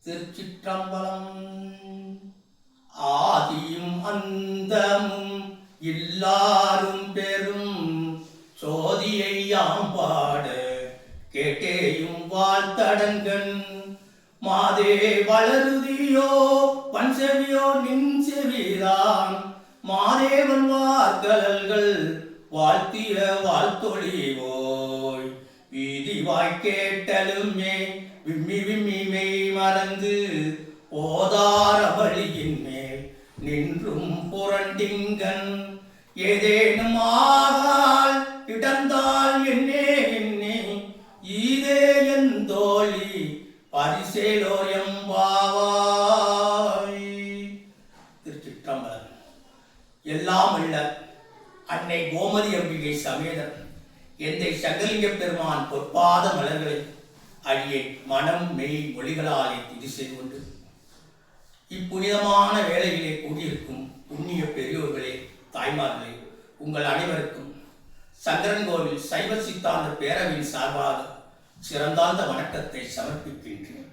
திருச்சிற்றம்பலம். ஆதியும் அந்தமும் எல்லாரும் பெரும் சோதியை யாம்பாட கேட்டேயும் வாழ்த்தடங்கன் மாதே வளருதியோ பன்செவியோ நின் செவிதான் மாதேவன் வார்கலல்கள் வாழ்த்திய வாழ்த்தொழிவோய் வீதி வாய்க்கேட்டலுமே விம்மி விம்மி மெய் மறந்து ஓதார வழியின் மேல் நின்றும் புரண்டிங்கன் ஏதேனும் ஆகால் இடந்தால் என்னே என்னே ஈதே என் தோழி பரிசேலோயம் பாவாய். திருச்சிற்றம்பலம். எல்லாம் உள்ள அன்னை கோமதி அம்பிகை சமேதர் எந்தை சங்கலிங்க பெருமான் பொற்பாத மலர்களை அடியே மனம் மெய் மொழிகளாலே திதி செய்து கொண்டு இப்புனிதமான வேளையிலே கூடியிருக்கும் புண்ணிய பெரியோர்களே, தாய்மார்களே, உங்கள் அனைவருக்கும் சங்கரன் கோவில் சைவ சித்தாந்த பேரவையின் சார்பாக சிறந்தாந்த வணக்கத்தை சமர்ப்பிக்கின்றேன்.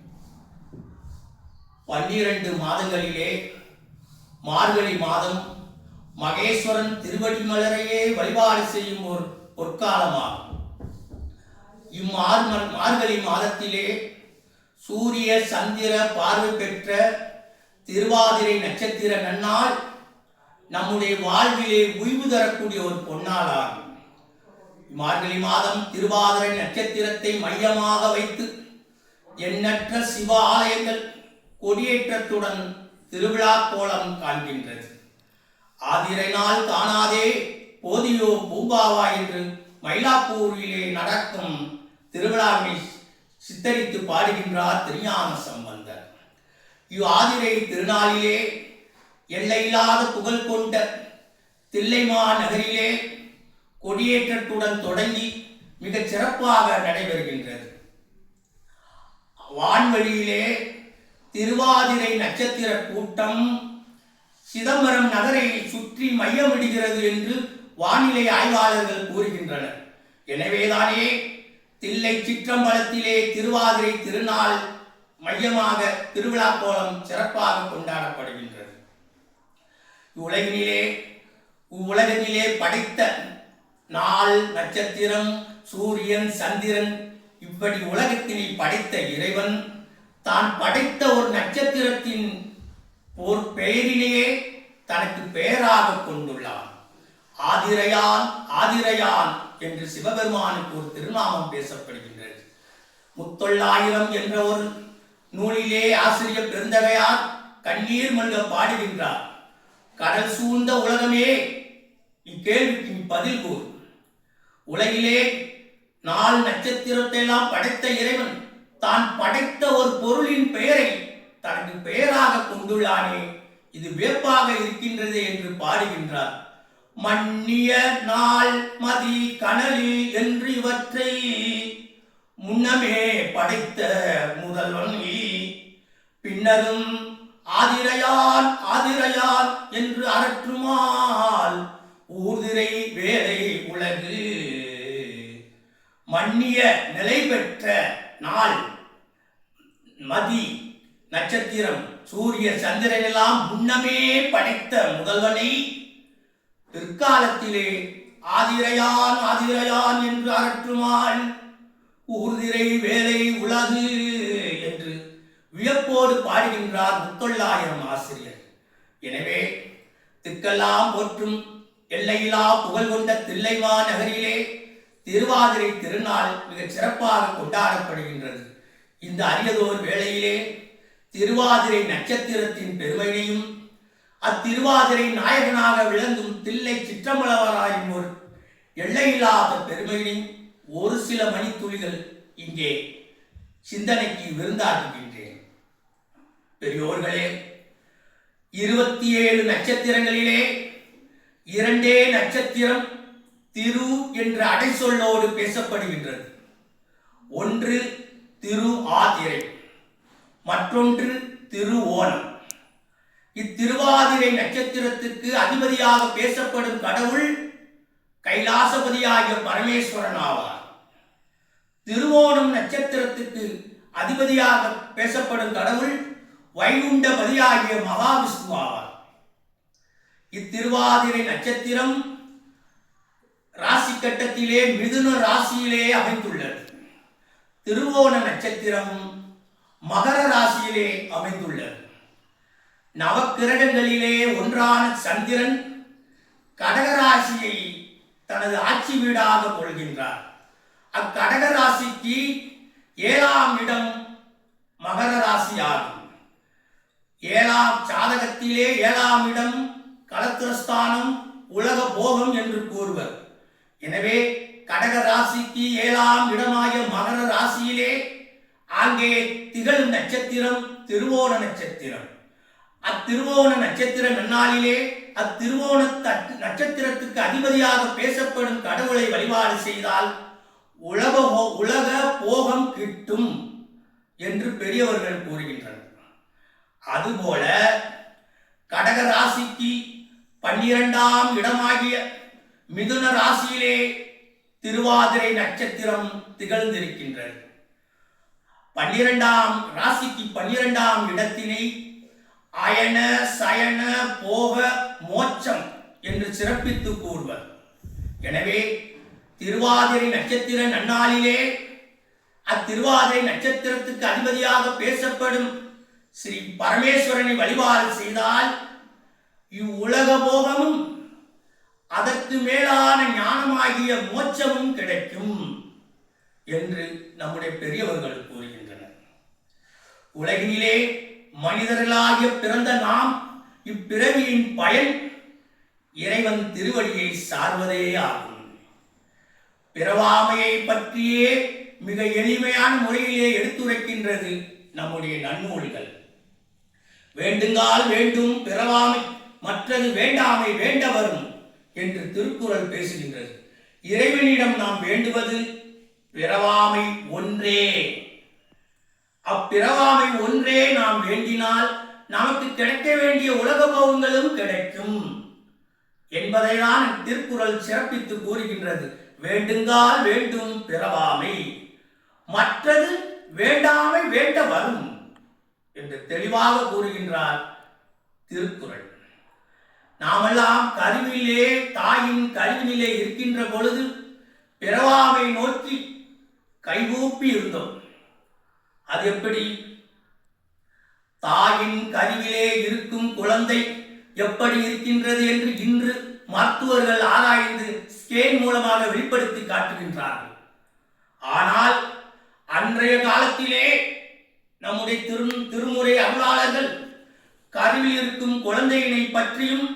12 மாதங்களிலே மார்கழி மாதம் மகேஸ்வரன் திருவடி மலரையே வழிபாடு செய்யும் ஒரு பொற்காலமாகும். மார்கழி மாதத்திலே சூரிய சந்திர பார்வை பெற்ற திருவாதிரை நட்சத்திர நன்னாள் நம்முடைய வாழ்விலே உய்வு தரக்கூடிய ஒரு பொன்னாள் ஆகும். மார்கழி மாதம் திருவாதிரை நட்சத்திரத்தை மையமாக வைத்து எண்ணற்ற சிவ ஆலயங்கள் கொடியேற்றத்துடன் திருவிழா கோலம் காண்கின்றது. ஆதிரை நாள் காணாதே போதியோ பூம்பாவா என்று மயிலாப்பூரிலே நடக்கும் திருவிழாவை சித்தரித்து பாடுகின்றார் திருஞான சம்பந்தர். ஆதிரை திருநாளிலே எல்லையில்லாத புகழ் கொண்ட தில்லைமா நகரிலே கொடியேற்றத்துடன் தொடங்கி மிகச் சிறப்பாக நடைபெறுகின்றது. வான்வழியிலே திருவாதிரை நட்சத்திர கூட்டம் சிதம்பரம் நகரை சுற்றி மையமிடுகிறது என்று வானிலை ஆய்வாளர்கள் கூறுகின்றனர். எனவேதானே தில்லை சிற்றம்பலத்திலே திருவாதிரை திருநாள் மையமாக திருவிழா கோலம் சிறப்பாக கொண்டாடப்படுகின்றது. உலகினிலே படைத்த நாள், நட்சத்திரம், சூரியன், சந்திரன் இப்படி உலகத்தினை படைத்த இறைவன் தான் படைத்த ஒரு நட்சத்திரத்தின் ஒரு பெயரிலேயே தனக்கு பெயராக கொண்டுள்ளான். ஆதிரையான் ஆதிரையான் என்று சிவபெருமானுக்கு ஒரு திருநாமம் பேசப்படுகின்றது. 3900 என்ற ஒரு நூலிலே ஆசிரியர் பெருந்தகையார் கண்ணீர் மல்க பாடுகின்றார். கடல் சூழ்ந்த உலகமே, இக்கேள்விக்கு பதில் கூறு. உலகிலே நாள் நட்சத்திரத்தை எல்லாம் படைத்த இறைவன் தான் படைத்த ஒரு பொருளின் பெயரை தனக்கு பெயராக கொண்டுள்ளானே, இது வியப்பாக இருக்கின்றது என்று பாடுகின்றார். மன்னிய நாள் மதி கனலி என்று இவற்றை முன்னமே படைத்த முதல்வன் பின்னரும் ஆதிரையான் ஆதிரையான் என்று அரற்றுமால் ஊர்திரை வேலை உலகு. மன்னிய நிலை பெற்ற நாள், மதி, நட்சத்திரம், சூரிய சந்திரன் எல்லாம் முன்னமே படைத்த முதல்வனை பிற்காலத்திலே ஆதிரையான் ஆதிரையான் என்று அரற்றுமாள் ஊர்திரை வேலை உலகு என்று வியப்போடு பாடுகின்றார் 3900 ஆசிரியர். எனவே திக்கெல்லாம் போற்றும் எல்லையிலா புகழ் கொண்ட தில்லைமா நகரிலே திருவாதிரை திருநாள் மிக சிறப்பாக கொண்டாடப்படுகின்றது. இந்த அரியதோர் வேளையிலே திருவாதிரை நட்சத்திரத்தின் பெருமையையும் அத்திருவாதிரை நாயகனாக விளங்கும் தில்லை சிற்றம்பலவராயின் ஒரு எல்லையில்லாத பெருமையின் ஒரு சில மணித்துளிகள் இங்கே சிந்தனைக்கு விருந்தாக்குகின்றேன். பெரியோர்களே, 27 நட்சத்திரங்களிலே 2 நட்சத்திரம் திரு என்ற அடைசொல்லோடு பேசப்படுகின்றது. ஒன்று திரு ஆதிரை, மற்றொன்று திரு ஓணம். இத்திருவாதிரை நட்சத்திரத்திற்கு அதிபதியாக பேசப்படும் கடவுள் கைலாசபதியாகிய பரமேஸ்வரன் ஆவார். திருவோணம் நட்சத்திரத்துக்கு அதிபதியாக பேசப்படும் கடவுள் வைகுண்டபதியாகிய மகாவிஷ்ணு ஆவார். இத்திருவாதிரை நட்சத்திரம் ராசி கட்டத்திலே மிதுன ராசியிலே அமைந்துள்ளது. திருவோண நட்சத்திரம் மகர ராசியிலே அமைந்துள்ளது. நவக்கிரகங்களிலே ஒன்றான சந்திரன் கடகராசியை தனது ஆட்சி வீடாக கொள்கின்றார். அக்கடகராசிக்கு 7ஆம் இடம் மகர ராசி ஆகும். 7ஆம் சாதகத்திலே 7ஆம் இடம் கலத்திரஸ்தானம், உலக போகம் என்று கூறுவர். எனவே கடக ராசிக்கு 7ஆம் இடமாகிய மகர ராசியிலே அங்கே திகழும் நட்சத்திரம் திருவோண நட்சத்திரம். அத்திருவோண நட்சத்திர நன்னாளிலே அத்திருவோண நட்சத்திரத்துக்கு அதிபதியாக பேசப்படும் கடவுளை வழிபாடு செய்தால் உலக போகம் கிட்டும் என்று பெரியவர்கள் கூறுகின்றனர். அதுபோல கடக ராசிக்கு 12ஆம் இடமாகிய மிதுன ராசியிலே திருவாதிரை நட்சத்திரம் திகழ்ந்திருக்கின்றது. 12ஆம் ராசிக்கு 12ஆம் இடத்தினை அயன சயன போக மோட்சம் என்று சிறப்பித்து கூறுவர். எனவே திருவாதிரை நட்சத்திர நன்னாளிலே அத்திருவாதிரை நட்சத்திரத்துக்கு அதிபதியாக பேசப்படும் ஸ்ரீ பரமேஸ்வரனை வழிபாடு செய்தால் இவ்வுலக போகமும் அதற்கு மேலான ஞானமாகிய மோட்சமும் கிடைக்கும் என்று நம்முடைய பெரியவர்கள் கூறுகின்றனர். உலகினிலே மனிதர்களாகிய பிறந்த நாம் இப்பிறவியின் பயன் இறைவன் திருவடியை சார்வதே ஆகும். பிறவாமையை பற்றியே மிக எளிமையான முறையிலே எடுத்துரைக்கின்றது நம்முடைய நன்னூல்கள். வேண்டுங்கால் வேண்டும் பிறவாமை, மற்றது வேண்டாமை வேண்ட வரும் என்று திருக்குறள் பேசுகின்றது. இறைவனிடம் நாம் வேண்டுவது பிறவாமை ஒன்றே. அப்பிறவாமை ஒன்றே நாம் வேண்டினால் நமக்கு கிடைக்க வேண்டிய உலக போகங்களும் கிடைக்கும் என்பதைதான் திருக்குறள் சிறப்பித்து கூறுகின்றது. வேண்டுங்கால் வேண்டும் பிறவாமை, மற்றது வேண்டாமை வேண்ட வரும் என்று தெளிவாக கூறுகின்றார் திருக்குறள். நாமெல்லாம் கருவிலே தாயின் கருவினிலே இருக்கின்ற பொழுது பிறவாமை நோக்கி கைகூப்பி இருந்தோம். அது எப்படி? தாயின் கருவிலே இருக்கும் குழந்தை எப்படி இருக்கின்றது என்று இன்று மருத்துவர்கள் ஆராய்ந்து ஸ்கேன் மூலமாக வெளிப்படுத்தி காட்டுகின்றார்கள். ஆனால் அன்றைய காலத்திலே நம்முடைய திருமுறை அருளாளர்கள் கருவில் இருக்கும் குழந்தையினை பற்றியும்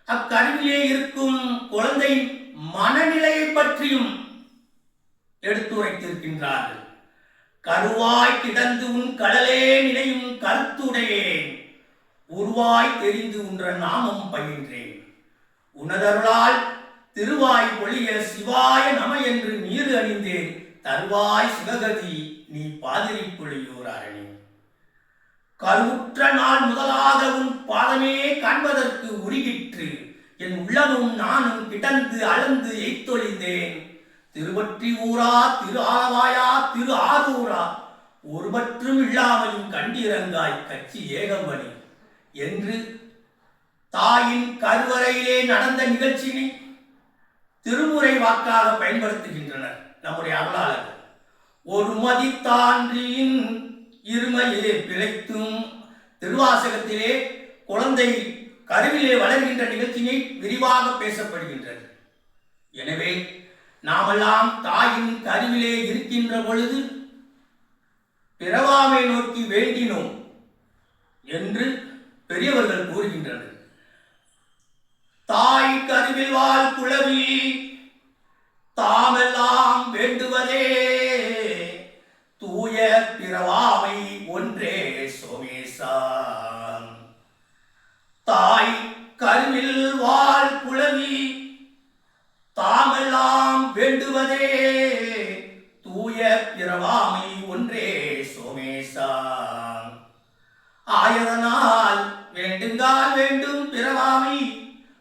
அக்கருவிலே இருக்கும் குழந்தையின் மனநிலையை பற்றியும் எடுத்துரைத்திருக்கின்றார்கள். கருவாய் கிடந்து உன் கடலே நினையும் கருத்துடையேன், உருவாய் தெரிந்து உன்ற நாமம் பயின்றேன், உனதருளால் திருவாய் பொழிய சிவாய நம என்று நீர் அணிந்தேன், தருவாய் சிவகதி நீ பாதிரி பொழியோர் அரணி. கருவுற்ற நாள் முதலாக உன் பாதமே காண்பதற்கு உருகிற்று, என் உள்ளமும் நானும் கிடந்து அளந்து எய்த்தொழிந்தேன், திருவற்றி ஊரா திரு ஆலவாயா திரு ஆரூரா ஒருபற்றும் இல்லாமலும் கண்டிரங்காய் கட்சி ஏகம்பனி என்று தாயின் கருவறையிலே நடந்த நிகழ்ச்சியை திருமுறை வாக்காக பயன்படுத்துகின்றனர் நம்முடைய அருளாளர்கள். ஒரு மதித்தான்றியின் இருமையே பிழைத்தும் திருவாசகத்திலே குழந்தை கருவிலே வளர்கின்ற நிகழ்ச்சியை விரிவாக பேசப்படுகின்றது. எனவே நாமெல்லாம் தாயின் கருவிலே இருக்கின்ற பொழுது பிறவாமை நோக்கி வேண்டினோம் என்று பெரியவர்கள் கூறுகின்றனர். தாய் கருவில் வாழ் குழவி தாமெல்லாம் வேண்டுவதே தூய பிறவாமை ஒன்றே சோமேசா. தாய் கருவில் வாழ் குழவி தாமெல்லாம் வேண்டுவதே தூய பிறவாமை ஒன்றே சோமேசா. ஆயதனால் வேண்டுங்கால் வேண்டும் பிறவாமை,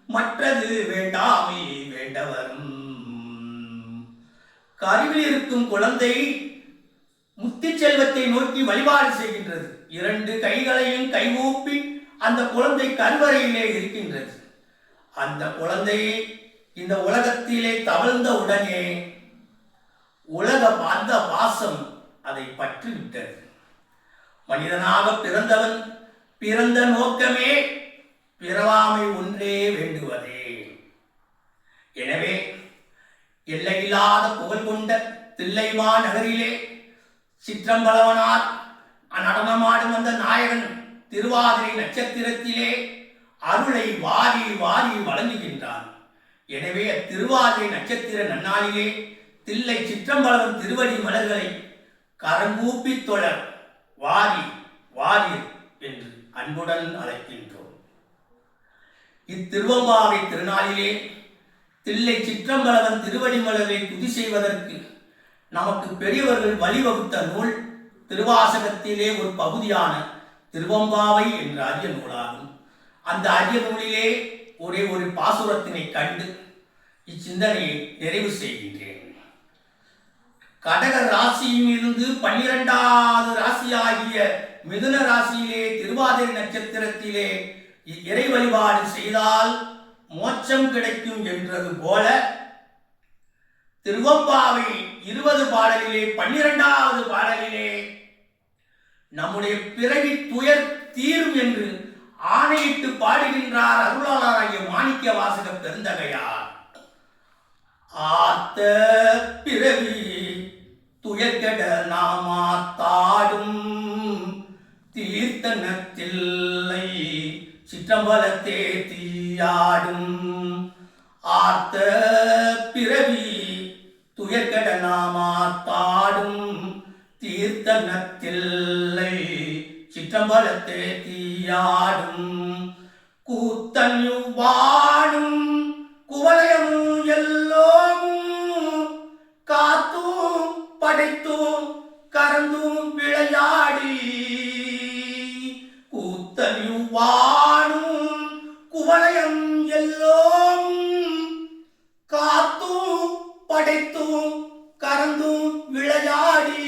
மற்றது வேண்டாமை வேண்டவரும். கருவில் இருக்கும் குழந்தை முத்தி செல்வத்தை நோக்கி வழிபாடு செய்கின்றது. 2 கைகளையும் கைகூப்பி அந்த குழந்தை கருவறையிலே இருக்கின்றது. அந்த குழந்தையை இந்த உலகத்திலே தவழ்ந்த உடனே உலக அந்த பாசம் அதை பற்றி விட்டது. மனிதனாக பிறந்தவன் பிறந்த நோக்கமே பிறவாமை ஒன்றே வேண்டுவதே. எனவே எல்லையில்லாத புகழ் கொண்ட தில்லைமா நகரிலே சிற்றம்பலவனார் நடனமாடும் அந்த நாயகன் திருவாதிரை நட்சத்திரத்திலே அருளை வாரி வாரி வழங்குகின்றான். எனவே திருவாதிரை நட்சத்திர நன்னாளிலே தில்லை சிற்றம்பலவன் திருவடி மலர்களை கரங்கூப்பி தொழ வாரி வாரி என்று அன்புடன் அழைக்கின்றோம். இத்திருவம்பாவை திருநாளிலே தில்லை சிற்றம்பலவன் திருவடி மலர்களை துதி செய்வதற்கு நமக்கு பெரியவர்கள் வழிவகுத்த நூல் திருவாசகத்திலே ஒரு பகுதியான திருவம்பாவை என்ற அரிய நூலாகும். அந்த அரிய நூலிலே ஒரே ஒரு பாசுரத்தினை கண்டு இச்சிந்தனையை நிறைவு செய்கின்றேன். கடக ராசியிலிருந்து 12வது ராசியாகிய மிதுன ராசியிலே திருவாதிரை நட்சத்திரத்திலே இறை வழிபாடு செய்தால் மோட்சம் கிடைக்கும் என்றது போல திருவம்பாவை 20 பாடலிலே 12வது பாடலிலே நம்முடைய பிறவி துயர் தீரும் என்று ஆணையிட்டு பாடுகின்றார் அருளாளராகிய மாணிக்க வாசக பெருந்தகையார். ஆத்த பிறவி துயர்கெட நாமாத்தாடும் தீர்த்தனத்தில்லை சிற்றம்பலத்தே தீயாடும். ஆத்த பிறவி துயர்கெட நாமாத்தாடும் தீர்த்தனத்தில்லை சிற்றம்பலத்தே தீயாடும். கூத்தன் வாடும் குவலயமும் எல்லோமும் காத்தும் படைத்தும் கறந்தும் விளையாடி. கூத்தன் வாடும் குவலயம் எல்லோமும் காத்தும் படைத்தும் கறந்தும் விளையாடி.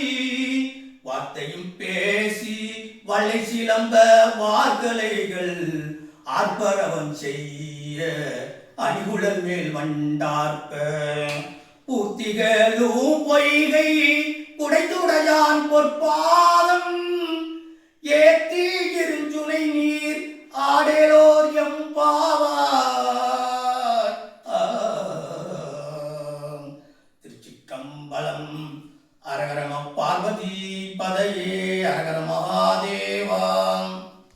வார்த்தையும் பேசி வளை சிலம்ப வார்கலைகள் ஆர்ப்பரவம் செய்ய அணிகுழல் மேல் வண்டார்ப்ப. பூர்த்திகளும் பொய்கை குடைத்துடையான் பொற்பாதம்